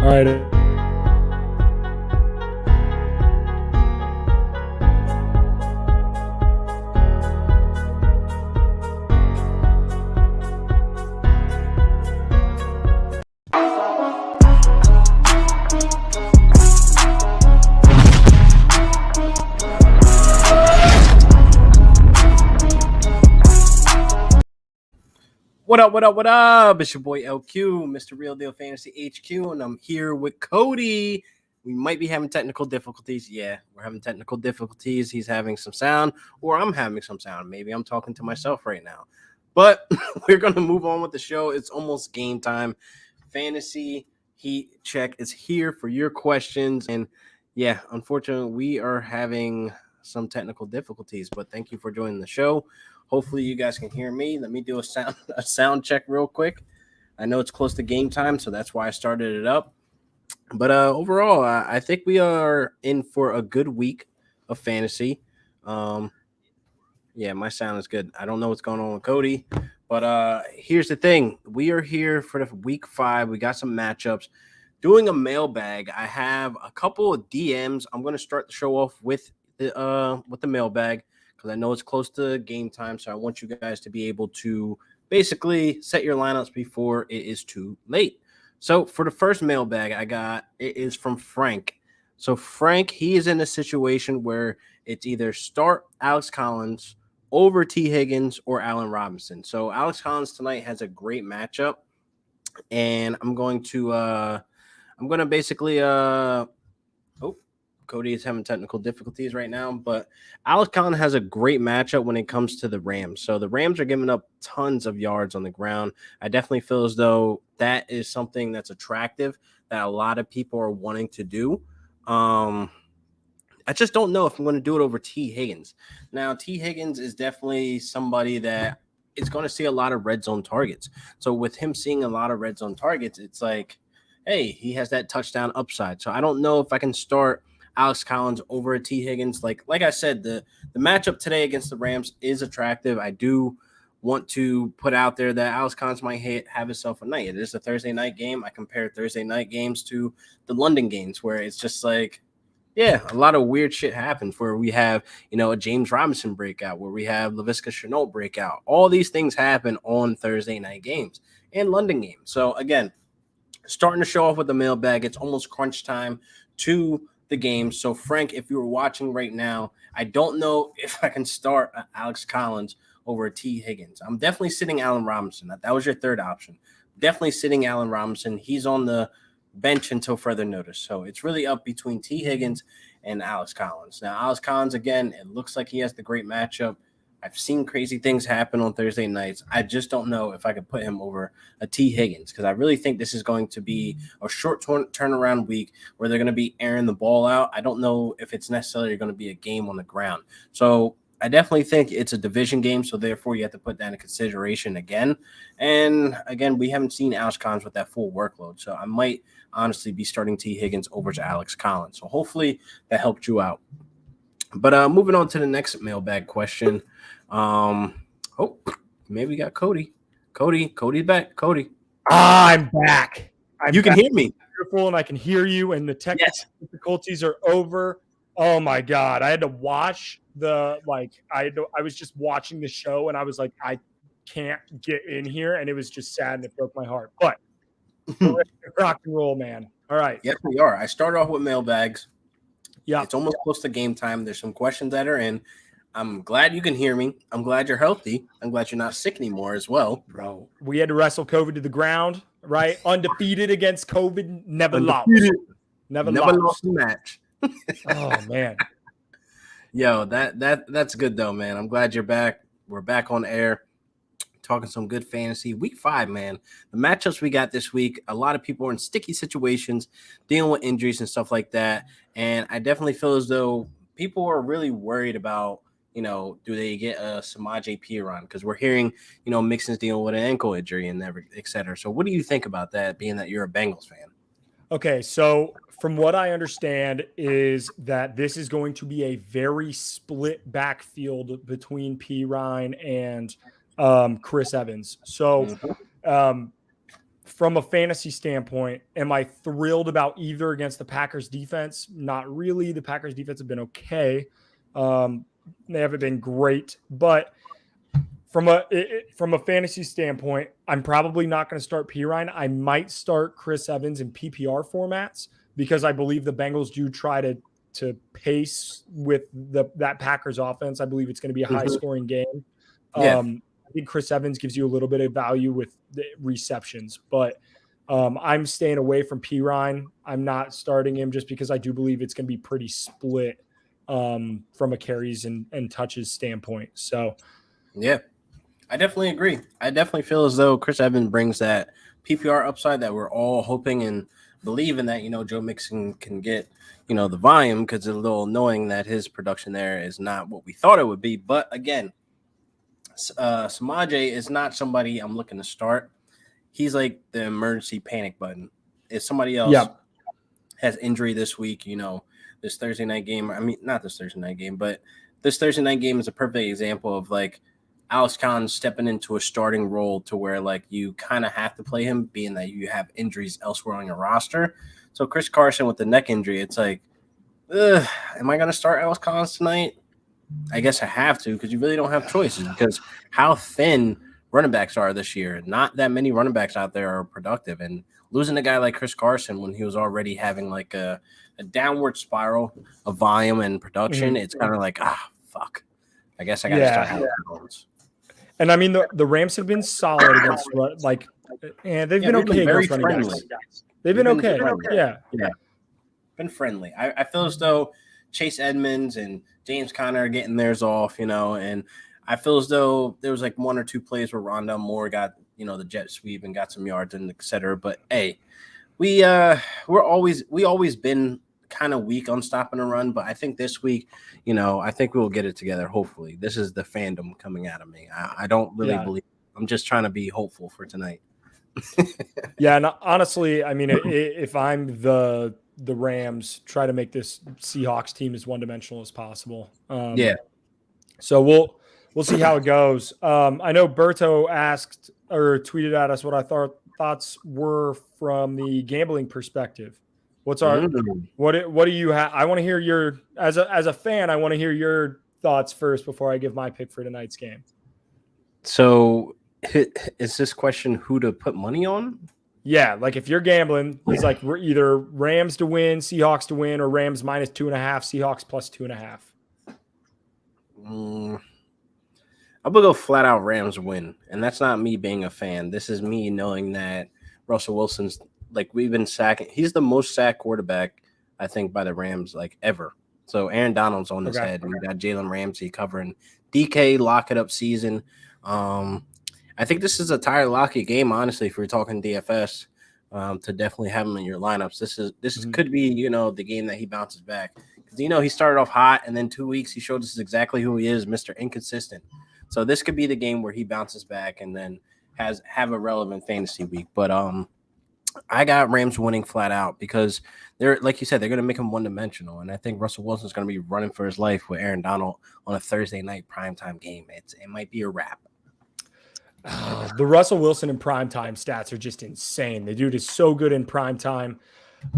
All right. What up, what up, what up? It's your boy LQ, Mr. Real Deal Fantasy HQ, and I'm here with Cody. We might be having technical difficulties. Yeah, we're having technical difficulties. He's having some sound, or I'm having some sound. Maybe I'm talking to myself right now. But we're going to move on with the show. It's almost game time. Fantasy Heat Check is here for your questions. And yeah, unfortunately, we are having some technical difficulties, but thank you for joining the show. Hopefully you guys can hear me. Let me do a sound check real quick. I know it's close to game time, so that's why I started it up. But overall, I think we are in for a good week of fantasy. Um, yeah, my sound is good. I don't know what's going on with Cody, but here's the thing: we are here for the week 5. We got some matchups. Doing a mailbag. I have a couple of DMs. I'm going to start the show off with the mailbag because I know it's close to game time. So I want you guys to be able to basically set your lineups before it is too late. So for the first mailbag I got, it is from Frank. So Frank, he is in a situation where it's either start Alex Collins over T. Higgins or Allen Robinson. So Alex Collins tonight has a great matchup, and I'm going to basically Cody is having technical difficulties right now, but Alex Collins has a great matchup when it comes to the Rams. So the Rams are giving up tons of yards on the ground. I definitely feel as though that is something that's attractive that a lot of people are wanting to do. I just don't know if I'm going to do it over T. Higgins. Now, T. Higgins is definitely somebody that is going to see a lot of red zone targets. So with him seeing a lot of red zone targets, it's like, hey, he has that touchdown upside. So I don't know if I can start Alex Collins over T. Higgins. Like I said, the matchup today against the Rams is attractive. I do want to put out there that Alex Collins might have himself a night. It is a Thursday night game. I compare Thursday night games to the London games where it's just like, yeah, a lot of weird shit happens where we have, a James Robinson breakout, where we have LaVisca Chenault breakout. All these things happen on Thursday night games and London games. So again, starting to show off with the mailbag. It's almost crunch time to the game. So Frank, if you were watching right now, I don't know if I can start Alex Collins over T. Higgins. I'm definitely sitting Allen Robinson. That was your third option. Definitely sitting Allen Robinson. He's on the bench until further notice. So it's really up between T. Higgins and Alex Collins. Now, Alex Collins, again, it looks like he has the great matchup. I've seen crazy things happen on Thursday nights. I just don't know if I could put him over a T. Higgins because I really think this is going to be a short turnaround week where they're going to be airing the ball out. I don't know if it's necessarily going to be a game on the ground. So I definitely think it's a division game, so therefore you have to put that in consideration again. And again, we haven't seen Alex Collins with that full workload, so I might honestly be starting T. Higgins over to Alex Collins. So hopefully that helped you out. But moving on to the next mailbag question. Maybe we got Cody. Cody's back. Cody. I'm back. You can hear me. Beautiful, and I can hear you, and the technical difficulties are over. Oh my God. I had to watch I was just watching the show and I was like, I can't get in here. And it was just sad and it broke my heart. But rock and roll, man. All right. Yes, we are. I started off with mailbags. Yeah. It's almost close to game time. There's some questions that are in. I'm glad you can hear me. I'm glad you're healthy. I'm glad you're not sick anymore as well. Bro, we had to wrestle COVID to the ground, right? Undefeated against COVID. Never lost a match. Oh, man. Yo, that's good, though, man. I'm glad you're back. We're back on air talking some good fantasy. Week 5, man. The matchups we got this week, a lot of people are in sticky situations, dealing with injuries and stuff like that. And I definitely feel as though people are really worried about, do they get a Samaje Perine? Because we're hearing, Mixon's dealing with an ankle injury and et cetera. So what do you think about that, being that you're a Bengals fan? Okay, so from what I understand is that this is going to be a very split backfield between Perine and Chris Evans. So from a fantasy standpoint, am I thrilled about either against the Packers defense? Not really. The Packers defense have been okay. They haven't been great, but from a fantasy standpoint, I'm probably not going to start Pirine. I might start Chris Evans in PPR formats because I believe the Bengals do try to pace with that Packers offense. I believe it's going to be a high scoring game. I think Chris Evans gives you a little bit of value with the receptions, but I'm staying away from Pirine. I'm not starting him just because I do believe it's going to be pretty split from a carries and touches standpoint. So, yeah, I definitely agree. I definitely feel as though Chris Evans brings that PPR upside that we're all hoping and believing that, Joe Mixon can get, the volume, because it's a little annoying that his production there is not what we thought it would be. But again, Samaje is not somebody I'm looking to start. He's like the emergency panic button. If somebody else has injury this week, this Thursday night game, I mean, not this Thursday night game, but this Thursday night game is a perfect example of like Alex Collins stepping into a starting role to where like you kind of have to play him, being that you have injuries elsewhere on your roster. So Chris Carson with the neck injury, it's like, am I going to start Alex Collins tonight? I guess I have to, because you really don't have choices, because how thin running backs are this year. Not that many running backs out there are productive, and losing a guy like Chris Carson when he was already having like a downward spiral of volume and production, it's kind of like, fuck. I guess I got to start Alex Collins. And I mean, the Rams have been solid against, and they've been okay against running backs. They've been okay. Yeah. Been friendly. I feel as though Chase Edmonds and James Conner are getting theirs off, and I feel as though there was like one or two plays where Rondell Moore got, the jet sweep and got some yards and et cetera. But hey, we always been kind of weak on stopping a run, but I think this week, I think we'll get it together. Hopefully, this is the fandom coming out of me. I don't really believe. I'm just trying to be hopeful for tonight. Yeah, and honestly, I mean, if I'm the Rams, try to make this Seahawks team as one-dimensional as possible. So we'll see how it goes. I know Berto asked or tweeted at us what I thoughts were from the gambling perspective. What's our what do you have? I want to hear your as a fan. I want to hear your thoughts first before I give my pick for tonight's game. So, is this question who to put money on? Yeah, like if you're gambling, it's like we're either Rams to win, Seahawks to win, or Rams minus 2.5, Seahawks plus 2.5. I'm gonna go flat out Rams win, and that's not me being a fan. This is me knowing that Russell Wilson's like we've been sacking. He's the most sacked quarterback, I think, by the Rams like ever. So Aaron Donald's on his head, and we got Jalen Ramsey covering DK lock it up season. I think this is a Tyler Lockett game, honestly, if we're talking DFS, to definitely have him in your lineups. This could be, the game that he bounces back. Because, he started off hot, and then 2 weeks he showed us exactly who he is, Mr. Inconsistent. So this could be the game where he bounces back and then have a relevant fantasy week. But I got Rams winning flat out because they're, like you said, they're going to make him one-dimensional. And I think Russell Wilson's going to be running for his life with Aaron Donald on a Thursday night primetime game. It might be a wrap. The Russell Wilson in primetime stats are just insane. The dude is so good in primetime.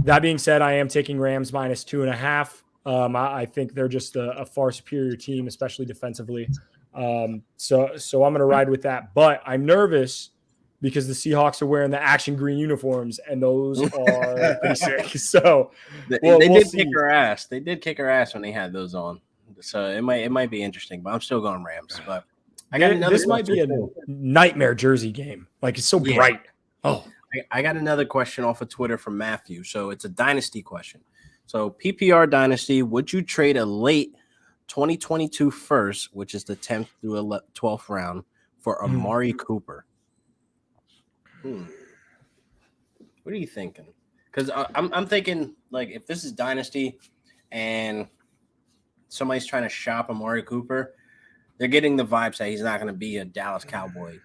That being said, I am taking Rams minus 2.5. I think they're just a far superior team, especially defensively. So I'm going to ride with that. But I'm nervous because the Seahawks are wearing the action green uniforms, and those are pretty sick. So they did kick our ass. They did kick our ass when they had those on. So it might be interesting. But I'm still going Rams. But this might be a nightmare jersey game. Like, it's so bright. Oh, I got another question off of Twitter from Matthew. So it's a dynasty question. So PPR dynasty, would you trade a late 2022 first, which is the 10th through 12th round, for Amari Cooper? What are you thinking? Because I'm thinking, like, if this is dynasty and somebody's trying to shop Amari Cooper, they're getting the vibes that he's not going to be a Dallas Cowboy,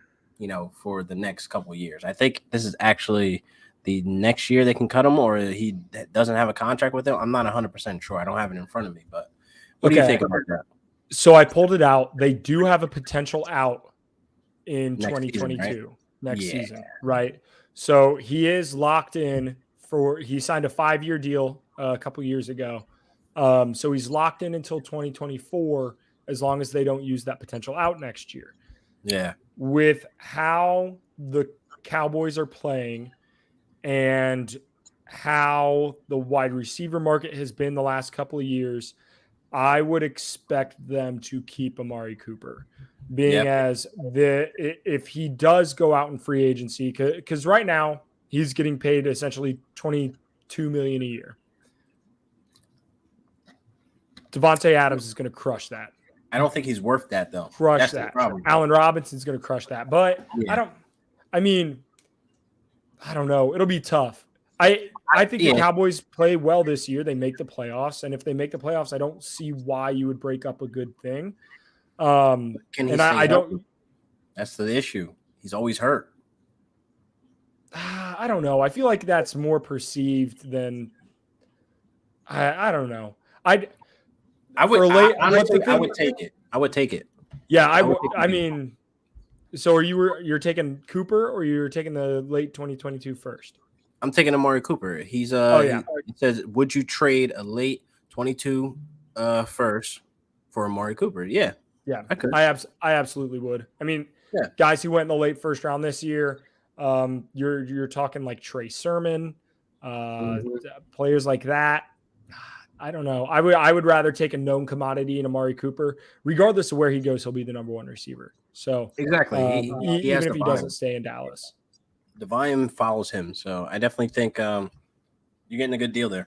for the next couple of years. I think this is actually the next year they can cut him, or he doesn't have a contract with them. I'm not 100% sure. I don't have it in front of me, but what do you think about that? So I pulled it out. They do have a potential out in 2022 next season, right? So he is locked in he signed a 5-year deal a couple years ago. So he's locked in until 2024 as long as they don't use that potential out next year. Yeah. With how the Cowboys are playing and how the wide receiver market has been the last couple of years, I would expect them to keep Amari Cooper, being as if he does go out in free agency, because right now he's getting paid essentially $22 million a year. Devontae Adams is going to crush that. I don't think he's worth that though. That's that. Allen Robinson's going to crush that, but I don't know. It'll be tough. I think the Cowboys play well this year. They make the playoffs, and if they make the playoffs, I don't see why you would break up a good thing. Can he and I don't. That's the issue. He's always hurt. I don't know. I feel like that's more perceived than. I don't know. I would take it. I would take it. Yeah, I would. I mean, so you're taking Cooper, or you're taking the late 2022 first? I'm taking Amari Cooper. He's he says, would you trade a late 22 first for Amari Cooper? Yeah. Yeah. I absolutely would. I mean, guys who went in the late first round this year, you're talking like Trey Sermon, players like that. I don't know. I would rather take a known commodity in Amari Cooper. Regardless of where he goes, he'll be the number one receiver. So exactly. Even if he doesn't stay in Dallas. The volume follows him, so I definitely think you're getting a good deal there.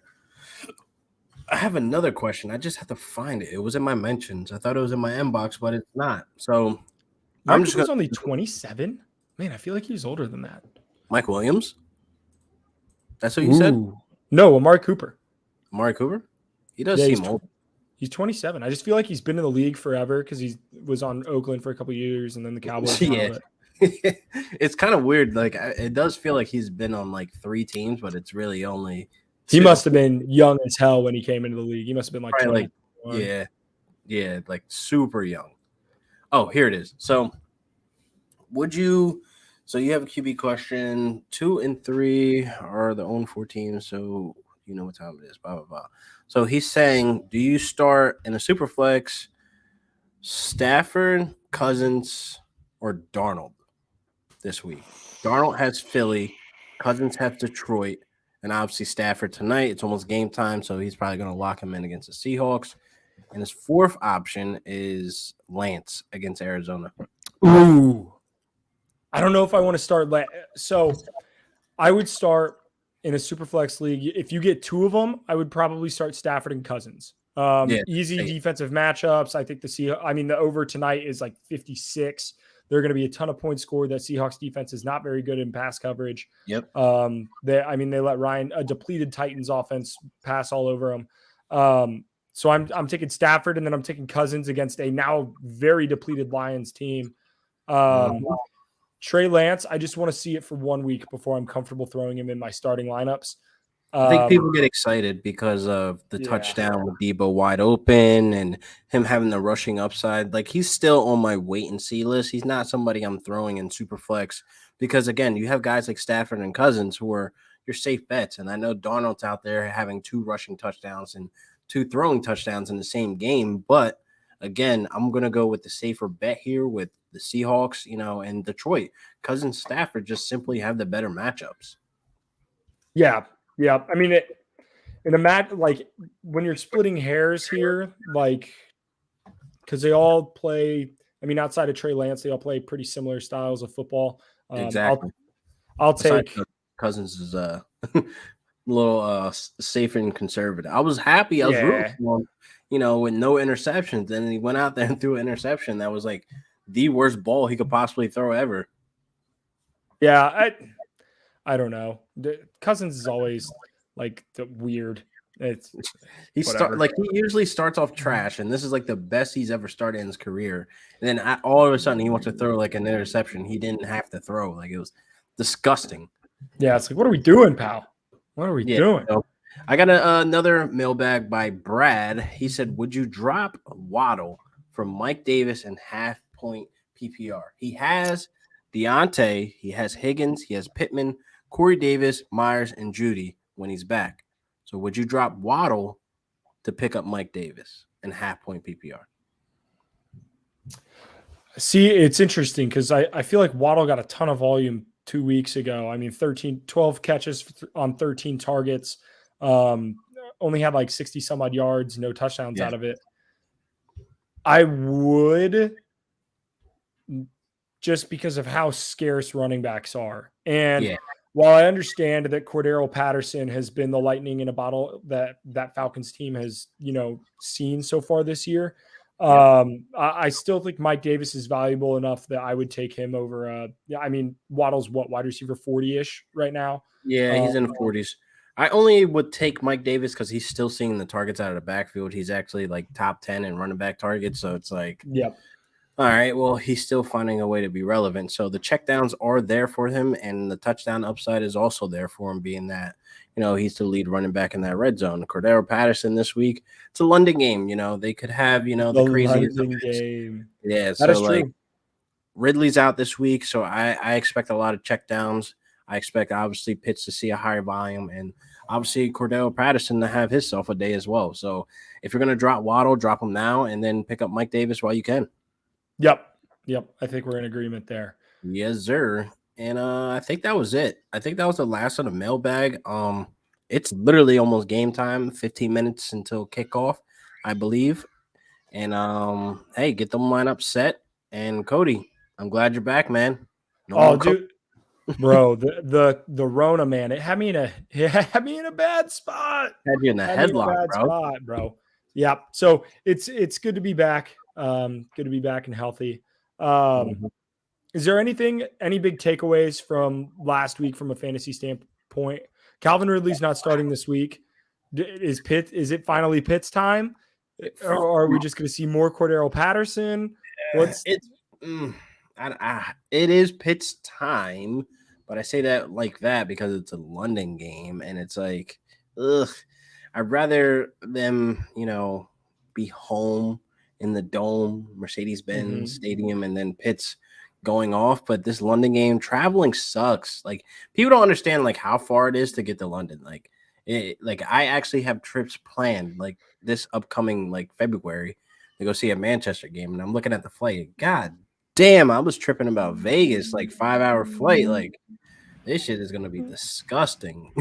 I have another question. I just have to find it. It was in my mentions. I thought it was in my inbox, but it's not. So I'm just only 27. Man, I feel like he's older than that. Mike Williams? That's what you said? No, Amari Cooper. Amari Cooper? He does seem old. He's 27. I just feel like he's been in the league forever because he was on Oakland for a couple of years and then the Cowboys. It's kind of weird. Like, it does feel like he's been on like 3 teams, but it's really only 2. He must have been young as hell when he came into the league. He must have been like 20. Like super young. Oh, here it is. So you have a QB question. 2 and 3 are the own 4 teams, so you know what time it is, blah blah blah. So he's saying, do you start in a super flex Stafford, Cousins, or Darnold this week? Darnold has Philly, Cousins has Detroit, and obviously Stafford tonight. It's almost game time, so he's probably going to lock him in against the Seahawks. And his 4th option is Lance against Arizona. Ooh. I don't know if I want to start. So I would start in a super flex league. If you get 2 of them, I would probably start Stafford and Cousins. Easy defensive matchups. I think the over tonight is like 56. There are going to be a ton of points scored. That Seahawks defense is not very good in pass coverage. Yep. They let a depleted Titans offense pass all over them. So I'm taking Stafford, and then I'm taking Cousins against a now very depleted Lions team. Trey Lance, I just want to see it for 1 week before I'm comfortable throwing him in my starting lineups. I think people get excited because of the touchdown with Debo wide open and him having the rushing upside. Like, he's still on my wait and see list. He's not somebody I'm throwing in super flex because, again, you have guys like Stafford and Cousins who are your safe bets. And I know Darnold's out there having 2 rushing touchdowns and 2 throwing touchdowns in the same game. But, again, I'm going to go with the safer bet here with the Seahawks, and Detroit. Cousins, Stafford just simply have the better matchups. Yeah. Yeah. I mean, in a match, like when you're splitting hairs here, like, because they all play, outside of Trey Lance, they all play pretty similar styles of football. Exactly. I'll take Cousins is a little safer and conservative. I was happy. I was rooting for him, with no interceptions. Then he went out there and threw an interception that was like the worst ball he could possibly throw ever. Yeah, I don't know. Cousins is always like the weird. He usually starts off trash, and this is like the best he's ever started in his career. And then all of a sudden, he wants to throw like an interception he didn't have to throw. Like, it was disgusting. Yeah, it's like, what are we doing, pal? What are we doing? So I got another mailbag by Brad. He said, "Would you drop Waddle for Mike Davis and half-point PPR?" He has Deontay, he has Higgins, he has Pittman, Corey Davis, Myers, and Judy when he's back. So would you drop Waddle to pick up Mike Davis in half-point PPR? See, it's interesting because I feel like Waddle got a ton of volume 2 weeks ago. I mean, 12 catches on 13 targets, only had like 60 some odd yards, no touchdowns out of it. I would, just because of how scarce running backs are. And while I understand that Cordarrelle Patterson has been the lightning in a bottle that Falcons team has, seen so far this year, I still think Mike Davis is valuable enough that I would take him over. I mean, Waddle's wide receiver 40-ish right now. Yeah, he's in the 40s. I only would take Mike Davis because he's still seeing the targets out of the backfield. He's actually like top 10 in running back targets. So it's like, all right, well, he's still finding a way to be relevant. So the checkdowns are there for him, and the touchdown upside is also there for him, being that, he's the lead running back in that red zone. Cordarrelle Patterson this week, it's a London game. They could have, the craziest London game. Yeah, that so is like true. Ridley's out this week, so I expect a lot of checkdowns. I expect, obviously, Pitts to see a higher volume, and obviously Cordarrelle Patterson to have himself a day as well. So if you're going to drop Waddle, drop him now, and then pick up Mike Davis while you can. Yep. I think we're in agreement there. Yes, sir. And I think that was it. I think that was the last of the mailbag. It's literally almost game time, 15 minutes until kickoff, I believe. And hey, get the lineup set. And Cody, I'm glad you're back, man. Dude, bro, the Rona, man, it had me in a bad spot. Had you in the headlock, bro. Yeah. So it's good to be back. Good to be back and healthy. Is there any big takeaways from last week from a fantasy standpoint? Calvin Ridley's not starting this week. Is it finally Pitt's time? Or are we just going to see more Cordarrelle Patterson? It is Pitt's time, but I say that like that because it's a London game, and it's like, I'd rather them, be home in the Dome, Mercedes-Benz Stadium, and then Pitt's going off. But this London game, traveling sucks. Like, people don't understand like how far it is to get to London. Like I actually have trips planned like this upcoming like February to go see a Manchester game, and I'm looking at the flight. God damn, I was tripping about Vegas, like 5-hour flight. Like, this shit is gonna be disgusting.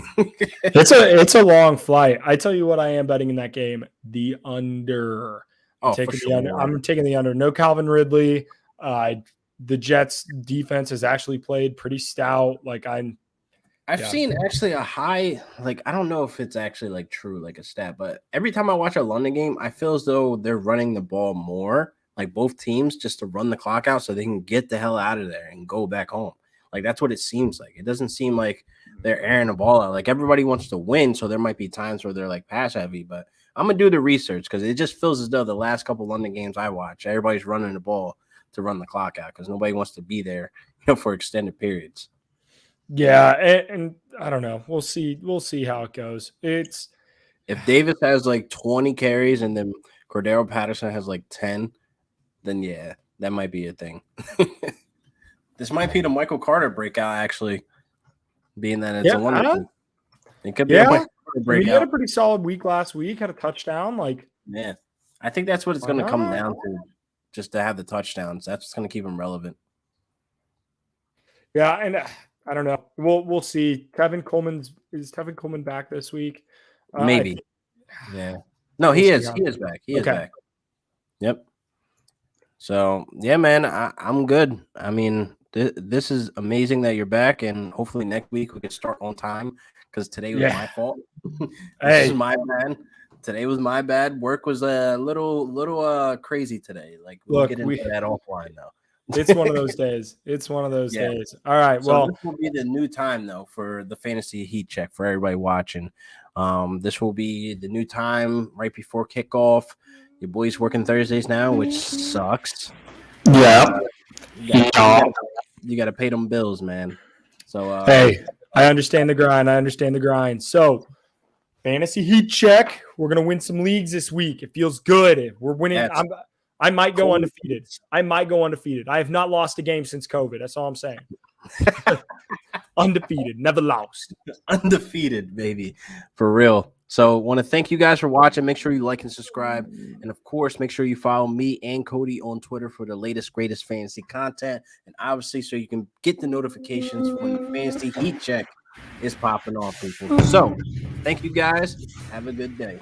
It's a long flight. I tell you what, I am betting in that game, the under. I'm taking the under. No Calvin Ridley. The Jets defense has actually played pretty stout. Like I've seen actually a high, like, I don't know if it's actually like true, like a stat, but every time I watch a London game, I feel as though they're running the ball more, like both teams, just to run the clock out so they can get the hell out of there and go back home. Like, that's what it seems like. It doesn't seem like they're airing the ball out. Like, everybody wants to win, so there might be times where they're like pass heavy, but I'm gonna do the research because it just feels as though the last couple London games I watch, everybody's running the ball to run the clock out because nobody wants to be there, for extended periods. Yeah, and I don't know. We'll see how it goes. If Davis has like 20 carries and then Cordarrelle Patterson has like 10, then yeah, that might be a thing. This might be the Michael Carter breakout, actually, being that it's a London. It could be a Michael Carter breakout. He had a pretty solid week last week. Had a touchdown. Yeah, I think that's what it's going to come down to, just to have the touchdowns. That's what's going to keep him relevant. Yeah, and I don't know. We'll see. Is Tevin Coleman back this week? Maybe. Yeah. No, he is. He is back. He is back. Yep. So yeah, man, I'm good. I mean, this is amazing that you're back, and hopefully next week we can start on time because today was my fault. This is my bad. Today was my bad. Work was a little crazy today. Like, we'll get into that offline though. It's one of those days. Days. All right. So this will be the new time though for the fantasy heat check for everybody watching. This will be the new time right before kickoff. Your boy's working Thursdays now, which sucks. Yeah. You got to pay them bills, man. So hey, I understand the grind. So, fantasy heat check. We're gonna win some leagues this week. It feels good. We're winning. I might go undefeated. I have not lost a game since COVID. That's all I'm saying. undefeated, never lost. Undefeated, baby, for real. So want to thank you guys for watching. Make sure you like and subscribe, and of course make sure you follow me and Cody on Twitter for the latest greatest fantasy content, and obviously so you can get the notifications when the fantasy heat check is popping off, people. So thank you guys. Have a good day.